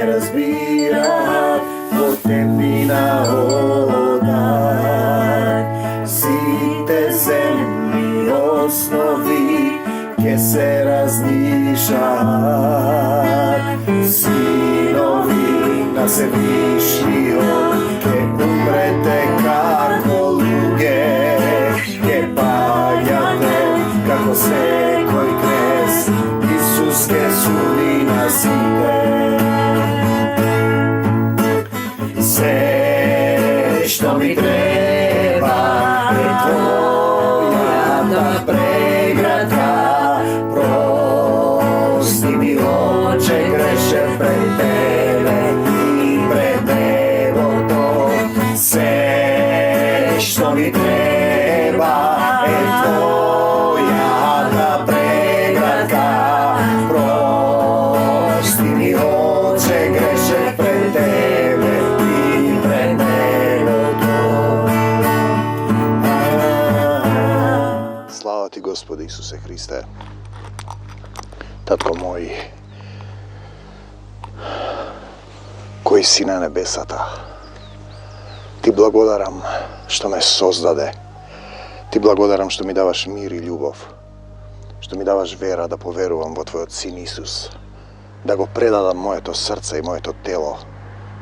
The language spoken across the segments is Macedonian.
не разбират во темнина одак. Сите земни основи ке се разнишат. Синови на Всевишниот ке умрете како луѓе, ке паѓате како секој крест. Исус ке суди на сите. Се што ми треба е твојата преградка. Прости ми, Отче, грешев пред тебе и пред небото. Се што ми треба е твојата преградка. Прости ми, Отче, грешев пред тебе и пред небото. Слава ти, Господи Исусе Христе. Татко мој, кој си на небесата, ти благодарам што ме создаде. Ти благодарам што ми даваш мир и љубов, што ми даваш вера да поверувам во Твојот Син Исус, да го предадам моето срце и моето тело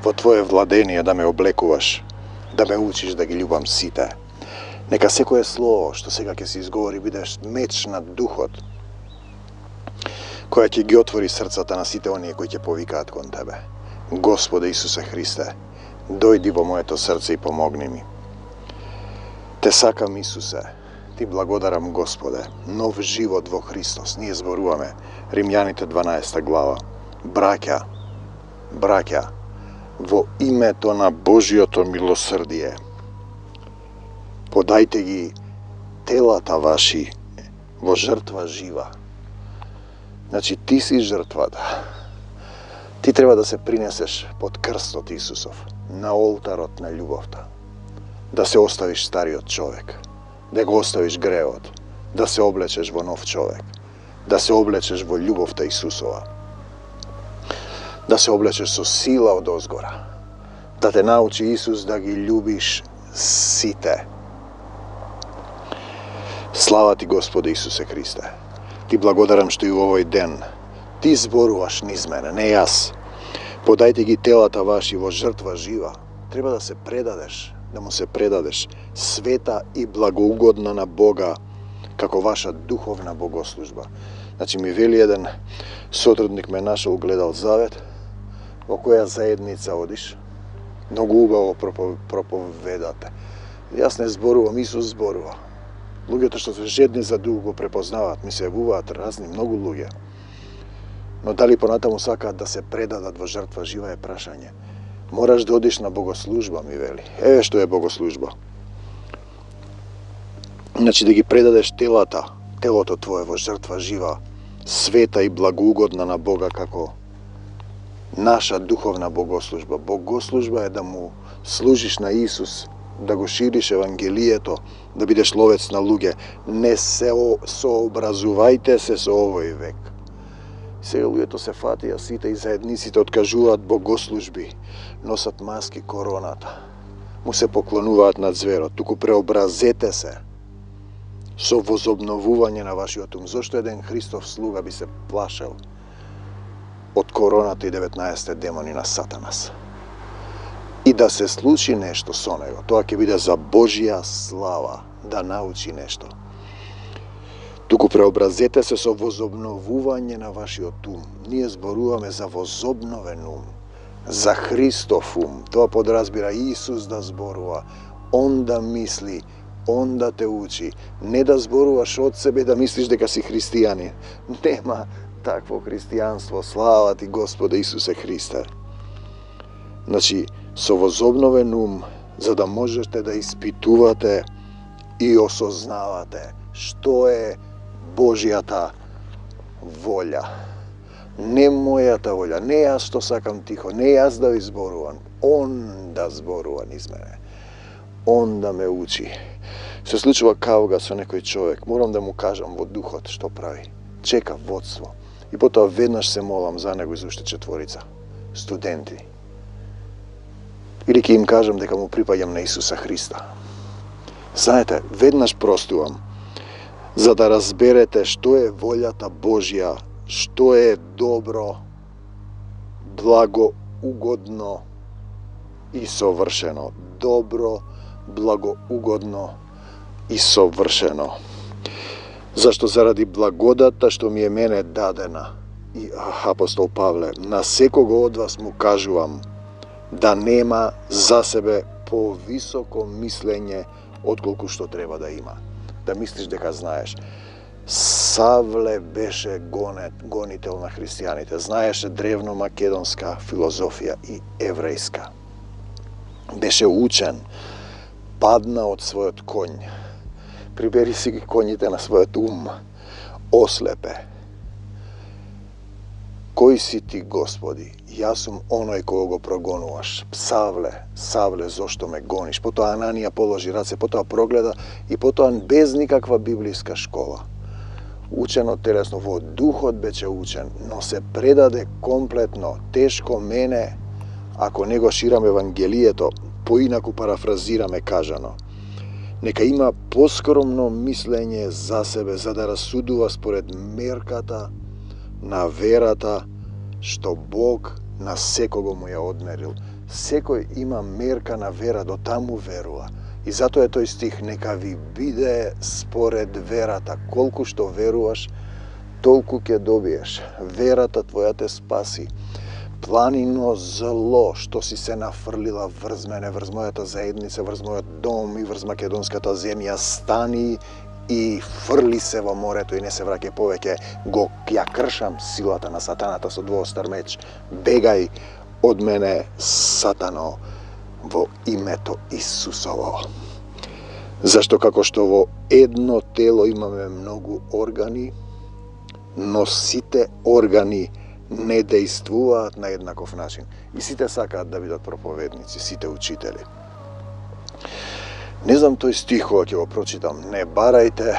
во Твое владение, да ме облекуваш, да ме учиш да ги љубам сите. Нека секое слово што сега ќе се изговори биде меч на духот, која ќе ги отвори срцата на сите оние кои ќе повикаат кон Тебе. Господе Исусе Христе, дојди во моето срце и помогни ми. Те сакам, Исусе, ти благодарам, Господе, нов живот во Христос. Ние зборуваме Римјаните 12 глава. Браќа, во името на Божиото милосрдие, подајте ги телата ваши во жртва жива. Значи, ти си жртвата. Ти треба да се принесеш под крстот Исусов, на олтарот на љубовта. Да се оставиш стариот човек, да го оставиш греот, да се облечеш во нов човек, да се облечеш во љубовта Исусова, да се облечеш со сила од озгора, да те научи Исус да ги љубиш сите. Слава ти, Господи Исусе Христе. Ти благодарам што и во овој ден ти зборуваш низ мене, не јас. Подајте ги телата ваши во жртва жива. Треба да се предадеш, да му се предадеш света и благоугодна на Бога, како ваша духовна богослужба. Значи ми вели еден сотрудник ме нашол, гледал завет, во која заедница одиш, многу убаво проповедате. Јас не зборувам, Исус зборува. Луѓето што се жедни за дух го препознаваат, ми се јавуваат разни многу луѓе. Но дали понатаму сакаат да се предадат во жртва жива е прашање. Мораш да одиш на богослужба, ми вели. Еве што е богослужба. Значи да ги предадеш телото твое во жртва жива, света и благоугодна на Бога, како наша духовна богослужба. Богослужба е да му служиш на Исус, да го шириш Евангелието, да бидеш ловец на луѓе. Не се сообразувајте се со овој век. Сега луѓето се фатија сите и заедниците откажуваат богослужби, носат маски короната, му се поклонуваат на зверот. Туку преобразете се со возобновување на вашиот ум. Зошто еден Христов слуга би се плашел од короната и 19 демони на Сатанас? И да се случи нешто со него, тоа ќе биде за Божја слава, да научи нешто. Туку преобразете се со возобновување на вашиот ум. Ние зборуваме за возобновен ум, за Христов ум. Тоа подразбира Исус да зборува, Он да мисли, Он да те учи. Не да зборуваш од себе, да мислиш дека си христијанин. Нема такво христијанство. Слава ти, Господе Исусе Христе. Значи, со возобновен ум, за да можете да испитувате и осознавате што е Божјата волја. Не мојата волја, не јас што сакам тихо, не јас да ви зборувам, Он да зборува низ мене. Он да ме учи. Се случува кауга со некој човек, морам да му кажам во духот што прави. Чека водство. И потоа веднаш се молам за него из уште четворица. студенти. Или ќе им кажам дека му припаѓам на Исуса Христа. Знаете, веднаш простувам, за да разберете што е волјата Божја, што е добро, благоугодно и совршено. Добро, благоугодно и совршено. Зашто заради благодата што ми е мене дадена, и апостол Павле, на секого од вас му кажувам да нема за себе повисоко мислење отколку што треба да има. Да мислиш дека знаеш. Савле беше гонител на христијаните. Знаеше древно македонска филозофија и еврејска. Беше учен, падна од својот конј. Прибери си ги конјите на својот ум. Ослепе. Кој си ти, Господи? Јас сум оној кој го прогонуваш. Савле, зошто ме гониш? Потоа Ананија положи раце, потоа прогледа и потоа без никаква библиска школа. Учено телесно, во духот беше учен, но се предаде комплетно. Тешко мене, ако не го ширам Евангелието, поинаку парафразираме кажано. Нека има поскромно мислење за себе, за да расудува според мерката на верата што Бог на секого му ја одмерил. Секој има мерка на вера, до таму верува. И затоа е тој стих, нека ви биде според верата. Колку што веруваш, толку ќе добиеш. Верата твоја те спаси. Планино зло што си се нафрлила врз мене, врз мојата заедница, врз мојот дом и врз македонската земја, стани и фрли се во морето и не се враќај повеќе. Ја кршам силата на сатаната со двоостар меч. Бегај од мене, сатано, во името Исусово. Зашто како што во едно тело имаме многу органи, но сите органи не дејствуваат на еднаков начин. И сите сакаат да бидат проповедници, сите учители. Не знам тој стих кога ќе го прочитам. Не барајте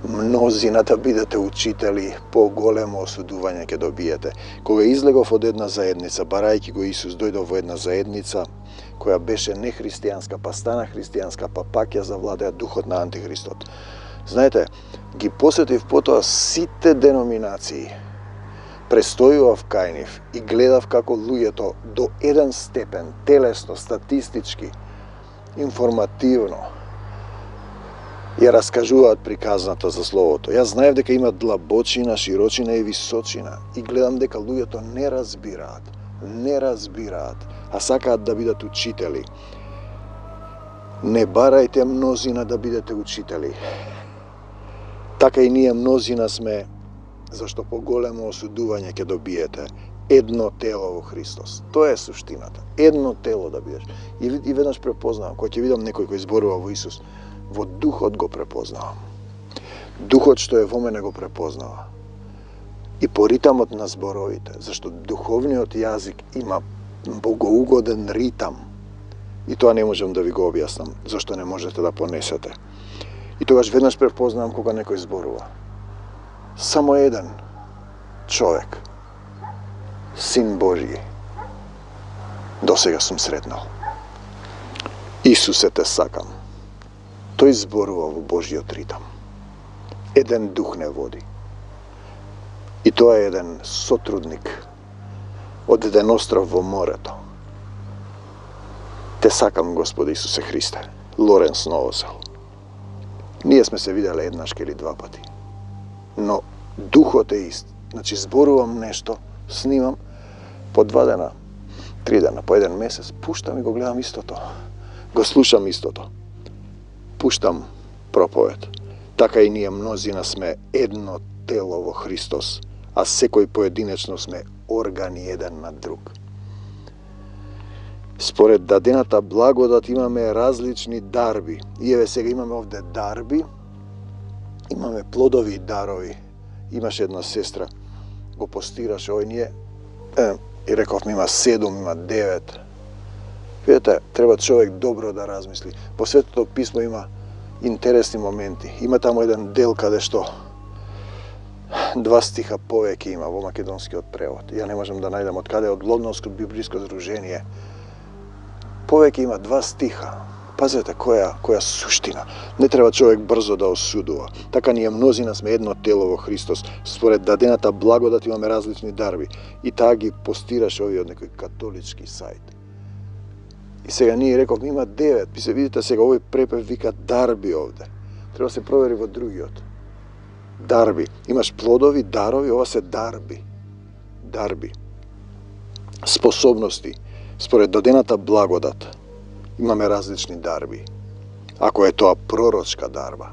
мнозина да бидете учители, поголемо осудување ќе добиете. Кога излегов од една заедница, барајќи го Исус, дојдов во една заедница која беше нехристијанска, па стана христијанска, па пак ја завладеа духот на антихристот. Знаете, ги посетив потоа сите деноминации. Престојував кај нив и гледав како луѓето до еден степен, телесно, статистички, информативно, ја раскажуваат приказната за Словото. Јас знаев дека има длабочина, широчина и височина и гледам дека луѓето не разбираат, а сакаат да бидат учители. Не барајте мнозина да бидете учители. Така и ние мнозина сме, зашто поголемо осудување ќе добиете. Едно тело во Христос. Тоа е суштината. Едно тело да бидеш. И веднаш препознавам, кога ќе видам некој кој зборува во Исус, во духот го препознавам. Духот што е во мене го препознава. И по ритамот на зборовите, зашто духовниот јазик има богоугоден ритам. И тоа не можам да ви го објаснам, зашто не можете да понесете. И тогаш веднаш препознавам кога некој зборува. Само еден човек, Син Божји, досега сум сретнал. Исусе, те сакам. Тој зборува во Божјиот ритам. Еден дух не води. И тоа е еден сотрудник од еден остров во морето. Те сакам, Господи Исусе Христе. Лоренс Новосел. Ние сме се виделе еднаш или два пати. Но духот е ист. Значи, зборувам нешто, снимам, по 2 дена, 3 дена, по 1 месец, пуштам и го гледам истото. Го слушам истото. Пуштам проповед. Така и ние мнозина сме едно тело во Христос, а секој поединечно сме органи еден на друг. Според дадената благодат имаме различни дарби. И еве сега имаме овде дарби, имаме плодови и дарови. Имаше една сестра, го постираше ој ние, и рековме има 7, има 9. Видете, треба човек добро да размисли. По Светото писмо има интересни моменти. Има таму еден дел каде што 2 стиха повеќе има во македонскиот превод. Ја не можам да најдам од каде, од Лондонско библиско здружение. Повеќе има 2 стиха. Пазете која суштина. Не треба човек брзо да осудува. Така ние мнозина сме едно тело во Христос. Според дадената благодат имаме различни дарби. И таа ги постираше овие од некој католички сајт. И сега ние рековме има 9. И се видите сега овој препев вика дарби овде. Треба да се провери во другиот. Дарби. Имаш плодови, дарови, ова се дарби. Дарби. Способности. Според дадената благодат имаме различни дарби. Ако е тоа пророчка дарба,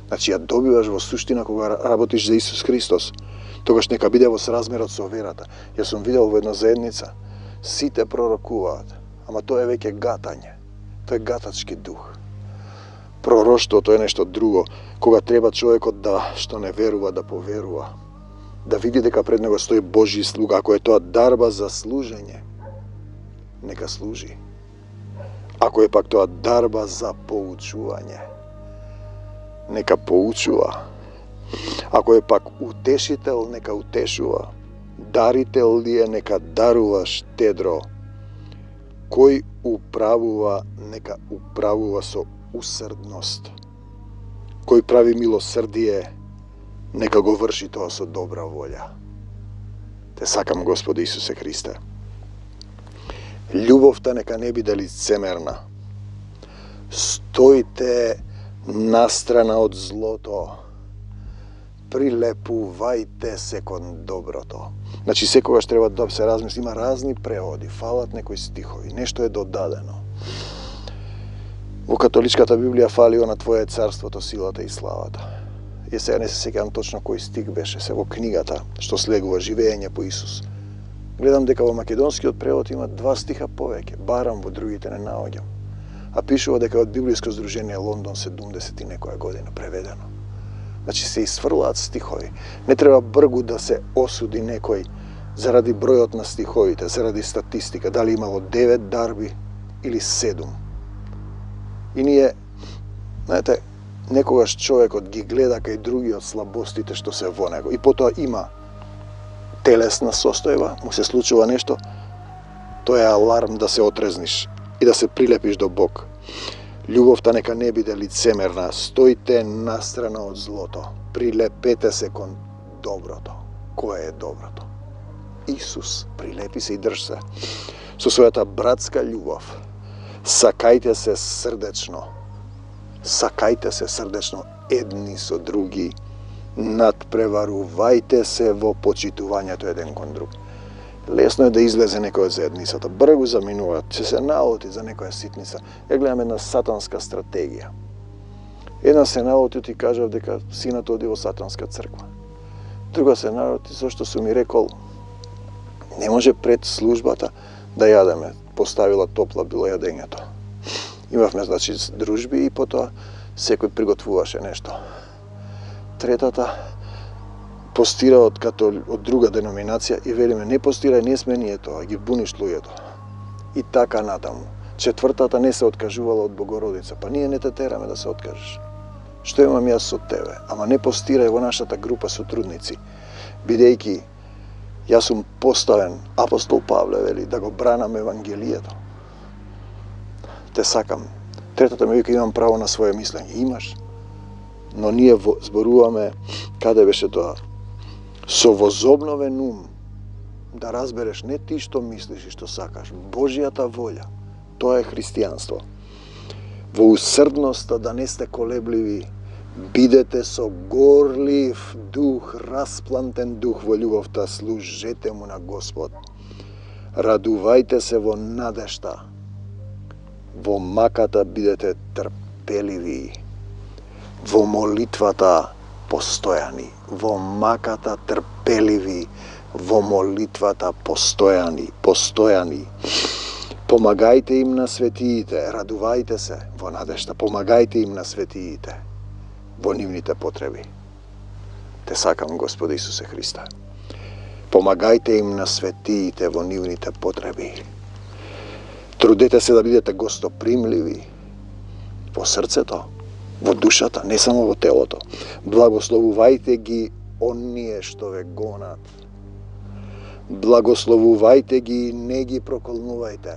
значи ја добиваш во суштина кога работиш за Исус Христос, тогаш нека биде во сразмерот со верата. Јас сум видел во една заедница, сите пророкуваат, ама тоа е веќе гатање. Тоа е гатачки дух. Пророштвото е нешто друго, кога треба човекот што не верува да поверува, да види дека пред него стои Божји слуга. Ако е тоа дарба за служење, нека служи. Ако е пак тоа дарба за поучување, нека поучува. Ако е пак утешител, нека утешува. Дарител ли е, нека дарува штедро. Кој управува, нека управува со усрдност. Кој прави милосрдие, нека го врши тоа со добра волја. Те сакам, Господи Исусе Христе. Љубовта нека не биде лицемерна. Стоите настрана од злото. Прилепувајте се кон доброто. Значи секогаш треба да се размисли, има разни преводи, фалат некои стихови, нешто е додадено. Во католичката Библија фали на Твое царството, силата и славата. И сега не се сеќавам точно кој стих беше, се во книгата што слегува живење по Исус. Гледам дека во македонскиот превод има 2 стиха повеќе, барам во другите не наоѓам. А пишува дека од Библиско здружение Лондон 70 и некоја година преведено. Значи се изфрлаат стихови. Не треба бргу да се осуди некој заради бројот на стиховите, заради статистика, дали имало 9 дарби или 7. И ние, знаете, некогаш човекот ги гледа кај другиот слабостите што се во него. И потоа има телесна состојба, му се случува нешто, тоа е аларм да се отрезниш и да се прилепиш до Бог. Љубовта нека не биде лицемерна, стоите настрана од злото, прилепете се кон доброто. Кое е доброто? Исус, прилепи се и држ се. Со својата братска љубов, сакајте се срдечно едни со други, надпреварувајте се во почитувањето еден кон друг. Лесно е да излезе некој од заедницата, бргу заминуваат, ќе се наоти за некоја ситница. Ја гледам една сатанска стратегија. Една се наоти ти кажав дека синато оди во сатанска црква. Друга се наоти зашто сум ми рекол не може пред службата да јадеме. Поставила топла било јадењето. Имавме значи дружби и потоа секој приготвуваше нешто. Третата постира од друга деноминација и велиме не постирај, не сме ние тоа, ги буниш луѓето. И така натаму. Четвртата не се откажувала од Богородица, па ние не те тераме да се откажеш. Што имам јас со тебе? Ама не постирај во нашата група сотрудници, бидејќи јас сум поставен, апостол Павле вели, да го бранам Евангелието. Те сакам. Третата ми вика имам право на своје мислење. Имаш. Но ние зборуваме, каде беше тоа? Со возобновен ум, да разбереш не ти што мислиш и што сакаш, Божјата волја, тоа е христијанство. Во усрдноста да не сте колебливи, бидете со горлив дух, расплантен дух во љубовта, служете му на Господ. Радувајте се во надежта, во маката бидете трпеливи, во молитвата постојани, во маката трпеливи, во молитвата постојани. Помагајте им на светиите, радувајте се во надежта, помагајте им на светиите во нивните потреби. Те сакам, Господи Исусе Христе. Помагајте им на светиите во нивните потреби. Трудете се да бидете гостопримливи во срцето, во душата, не само во телото. Благословувајте ги оние што ве гонат. Благословувајте ги и не ги проколнувајте.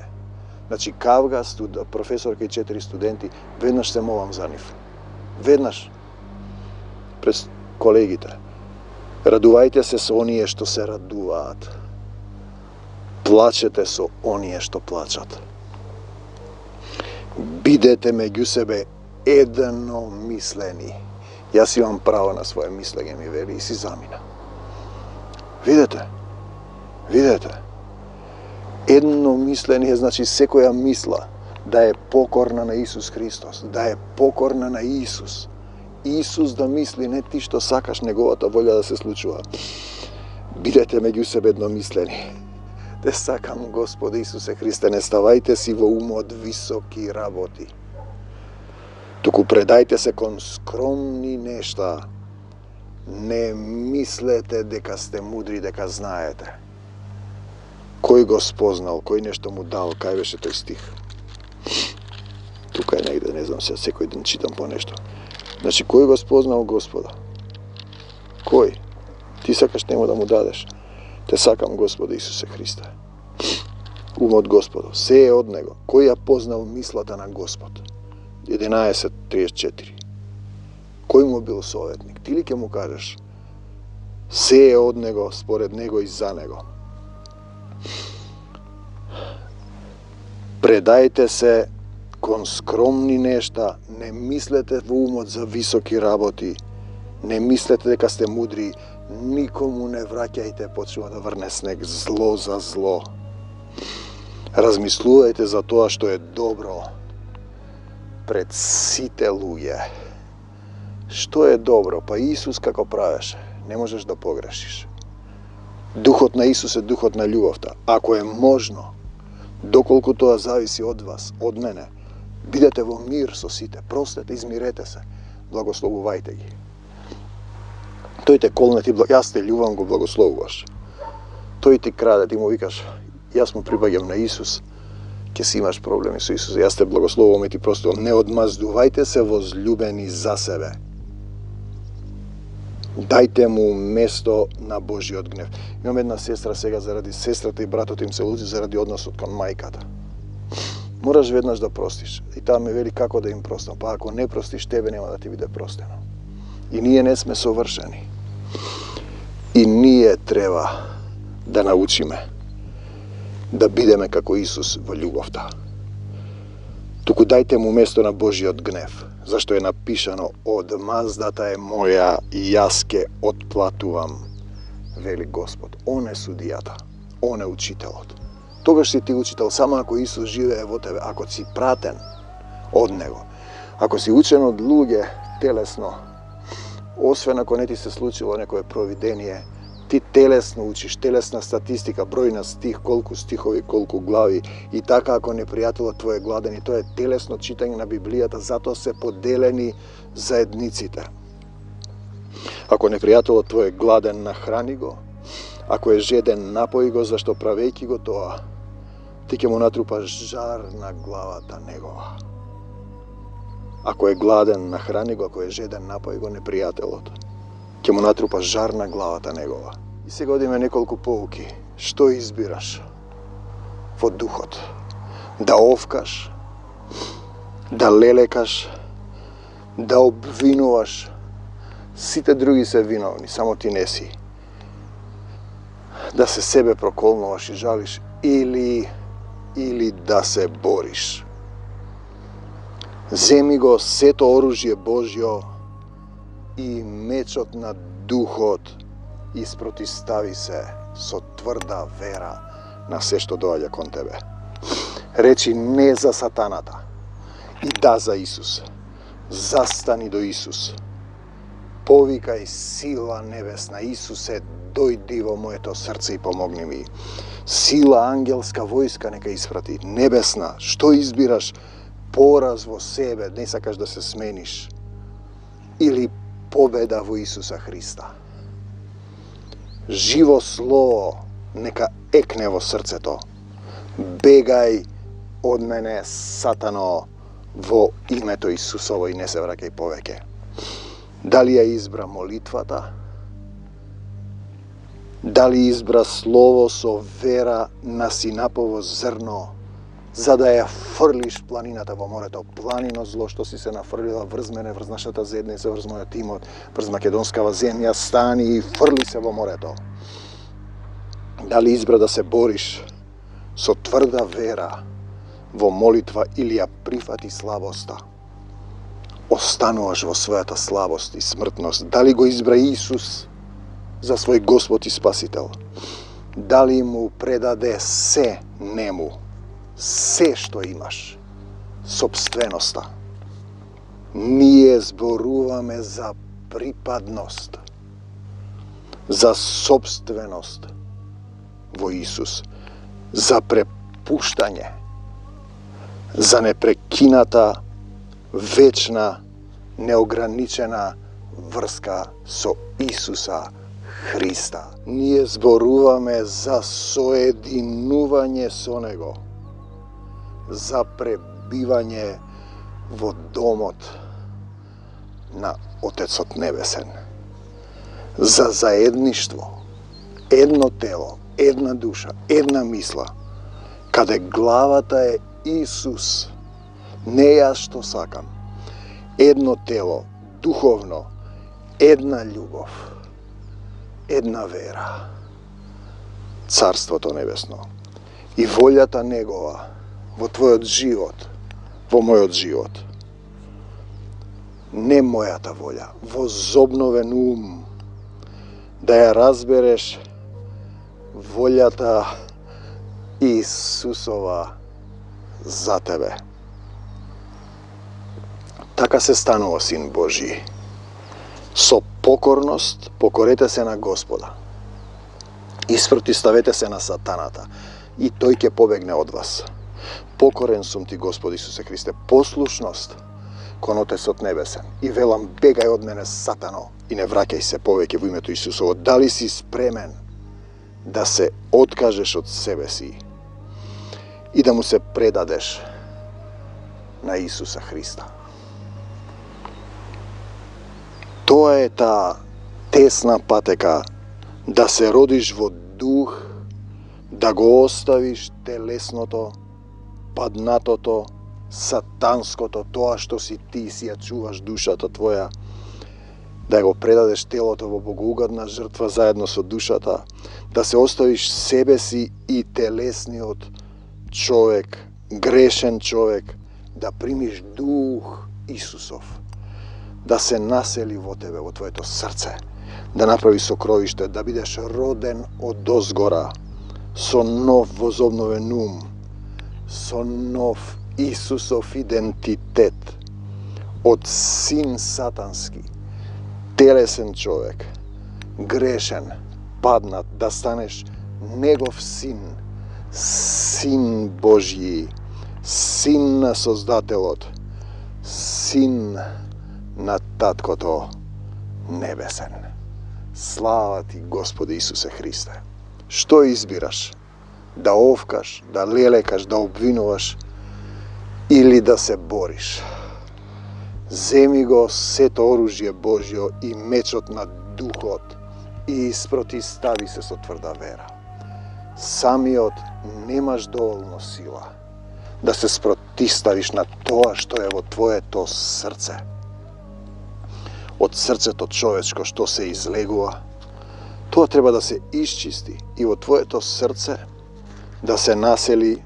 Значи, Кавга, професорка и 4 студенти, веднаш се молам за нив. Веднаш. Пред колегите. Радувајте се со оние што се радуваат. Плачете со оние што плачат. Бидете меѓу себе едномислени. Јас имам право на своje мислење, ми вели, и си замина. Видете? Едномисление значи секоја мисла да е покорна на Исус Христос, да е покорна на Исус. Исус да мисли, не ти што сакаш неговата волја да се случува. Бидете меѓу себе едномислени. Те сакам, Господи Исусе Христе, не ставајте си во умот високи работи. Туку предајте се кон скромни нешта. Не мислете дека сте мудри, дека знаете. Кој го спознал, кој нешто му дал, кај беше тој стих? Тука е негде, не знам, секој ден читам по нешто. Значи, кој го спознал Господа? Кој? Ти сакаш нему да му дадеш. Те сакам, Господа Исусе Христе. Умот Господов, се е од Него. Кој ја познал мислата на Господ? 11.34. Кој му бил советник? Ти ли ќе му кажеш? Се е од Него, според Него и за Него. Предајте се кон скромни нешта, не мислете во умот за високи работи, не мислете дека сте мудри, никому не враќајте, почнува да врне снег, зло за зло. Размислувајте за тоа што е добро пред сите луѓе. Што е добро? Па Исус како правеше, не можеш да погрешиш. Духот на Исус е духот на љубовта. Ако е можно, доколку тоа зависи од вас, од мене, бидете во мир со сите, простете, измирете се, благословувајте ги. Тој те колне, јас те љубам, го благословуваш. Тој ти краде, ти му викаш, јас му прибаѓам на Исус, ќе си имаш проблеми со Исус, јас те благословувам и ти просто не одмаздувајте се возлюбени за себе. Дајте му место на Божиот гнев. Имам една сестра сега, заради сестрата и братот им се луѓе заради односот кон мајката. Мораш веднаш да простиш. И таа ме вели како да им простам. Па ако не простиш, тебе нема да ти биде простено. И ние не сме совршени. И ние треба да научиме да бидеме како Исус во љубовта. Туку дајте му место на Божиот гнев, зашто е напишано: одмаздата е моја и јас ке отплатувам, вели Господ. Он е судијата, он е учителот. Тогаш си ти учител само ако Исус живее во тебе, ако си пратен од Него. Ако си учен од луѓе телесно, освен ако не ти се случило некое провидение, ти телесно учиш, телесна статистика, број на стих, колку стихови, колку глави, и така ако непријателот твој е гладен, и тоа е телесно читање на Библијата, затоа се поделени заедниците. Ако непријателот твој е гладен, нахрани го, ако е жеден, напои го, зашто правејќи го тоа, ти ќе му натрупаш жар на главата негова. Ако е гладен, нахрани го, ако е жеден, напои го, непријателот ќе му натрупа жар на главата негова. И сега одиме неколку поуки. Што избираш во духот? Да овкаш, да лелекаш, да обвинуваш. Сите други се виновни, само ти не си. Да се себе проколнуваш и жалиш, или да се бориш. Земи го сето оружје Божјо и мечот на духот, и спротистави се со тврда вера на се што доаѓа кон тебе. Речи не за сатаната и да за Исус. Застани до Исус. Повикај сила небесна: Исусе, дојди во моето срце и помогни ми. Сила ангелска војска нека испрати. Небесна, што избираш? Пораз во себе, не сакаш да се смениш, или победа во Исуса Христа? Живо слово нека екне во срцето. Бегај од мене, сатано, во името Исусово, и не се враќај повеќе. Дали ја избра молитвата Дали избра слово со вера на синапово зрно, за да ја фрлиш планината во морето. Планино зло што си се нафрлила врз мене, врз нашата заедница, врз мојот имот, врз македонскава земја, стани и фрли се во морето. Дали избра да се бориш со тврда вера во молитва или ја прифати слабоста? Остануваш во својата слабост и смртност. Дали го избра Исус за свој Господ и Спасител? Дали му предаде се нему? Се што имаш, собственоста. Ние зборуваме за припадност, за собственост во Исус, за препуштање, за непрекината, вечна, неограничена врска со Исуса Христа. Ние зборуваме за соединување со Него, за пребивање во домот на Отецот Небесен, за заедништво, едно тело, една душа, една мисла, каде главата е Исус, не јас што сакам, едно тело, духовно, една љубов, една вера, Царството Небесно и волјата Негова во твојот живот, во мојот живот. Не мојата волја, возобновен ум, да ја разбереш волјата Исусова за тебе. Така се станува Син Божи. Со покорност покорете се на Господа. Испротиставете се на сатаната и тој ќе побегне од вас. Покорен сум ти, Господи Исусе Христе, послушност кон Отецот Небесен. И велам, бегај од мене, сатано, и не враќај се повеќе во името Исусово. Дали си спремен да се откажеш од себе си и да му се предадеш на Исуса Христа? Тоа е таа тесна патека да се родиш во дух, да го оставиш телесното, паднатото, сатанското, тоа што си ти, си ја чуваш душата твоја, да го предадеш телото во богоугодна жртва заедно со душата, да се оставиш себе си и телесниот човек, грешен човек, да примиш дух Исусов, да се насели во тебе, во твоето срце, да направи сокровиште, да бидеш роден од озгора, со нов возобновен ум, со нов Исусов идентитет, од син сатански, телесен човек, грешен, паднат, да станеш негов син, син Божји, син на Создателот, син на Таткото Небесен. Слава ти, Господи Исусе Христе. Што избираш? Да овкаш, да лелекаш, да обвинуваш или да се бориш? Земи го сето оружје Божјо и мечот на Духот и испротистави се со тврда вера. Самиот немаш доволно сила да се спротиставиш на тоа што е во твоето срце. Од срцето човечко што се излегува, тоа треба да се исчисти и во твоето срце да се насели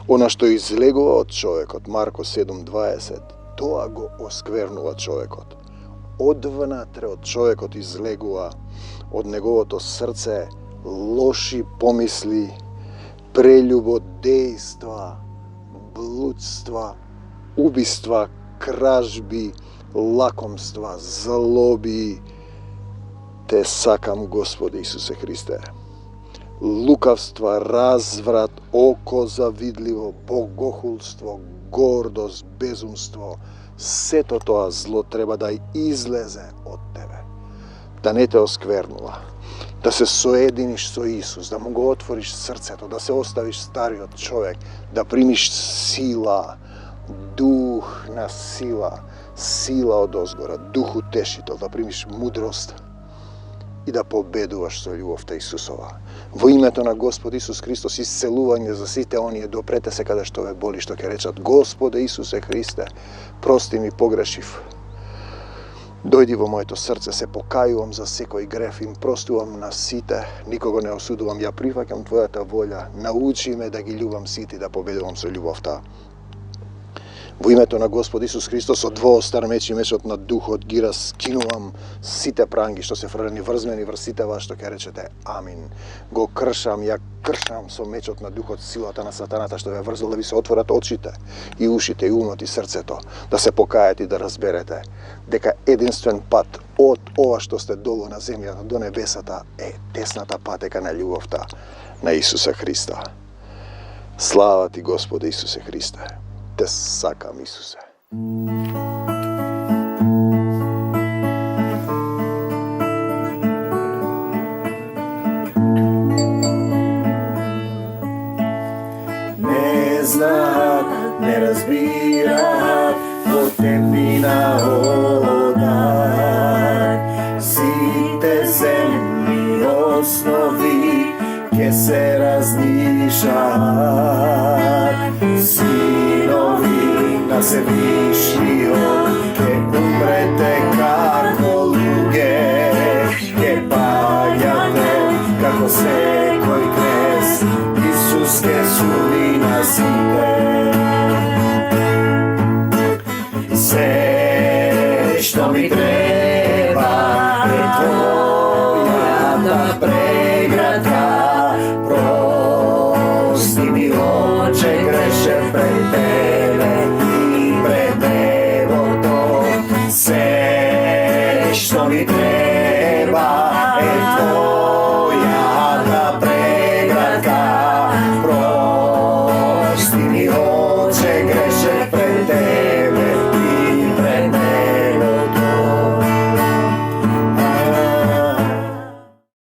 она што излегува од човекот. Марко 7:20. Тоа го осквернува човекот. Одвнатре од човекот излегува од неговото срце лоши помисли, прелюбодејства, блудства, убиства, кражби, лакомства, злоби. Те сакам, Господи Исусе Христе. Лукавства, разврат, око завидливо, богохулство, гордост, безумство, сето тоа зло треба да излезе од тебе, да не те осквернува, да се соединиш со Исус, да му го отвориш срцето, да се оставиш стариот човек, да примиш сила, дух на сила, сила од озгора, дух утешител, да примиш мудрост, и да победуваш со љубовта Исусова. Во името на Господ Исус Христос, исцелување за сите оние допрете се каде што ве боли, што ќе речат: Господе Исусе Христе, прости ми, погрешив. Дојди во моето срце, се покајувам за секој греф, им простувам на сите, никого не осудувам, ја прифаќам Твојата волја, научи ме да ги љубам сите и да победувам со љубовта. Во името на Господ Исус Христос, од двоостар меч и мечот на Духот ги раскинувам сите пранги што се фрлени врзмени врз сите вас што ќе речете Амин. Го кршам, ја кршам со мечот на Духот силата на сатаната што ве врзал, да ви се отворат очите и ушите и умот и срцето, да се покаете и да разберете дека единствен пат од ова што сте долу на земјата до небесата е тесната патека на љубовта на Исуса Христа. Слава ти, Господе Исусе Христе. Те сакам, Исусе. Не знаат, не разбираат, во темнина одат. Сите земни основи ке се разнишаат. Синови на Всевишниот ке умрете како луѓе, ке паѓате како секој крест. Исус ке суди на сите.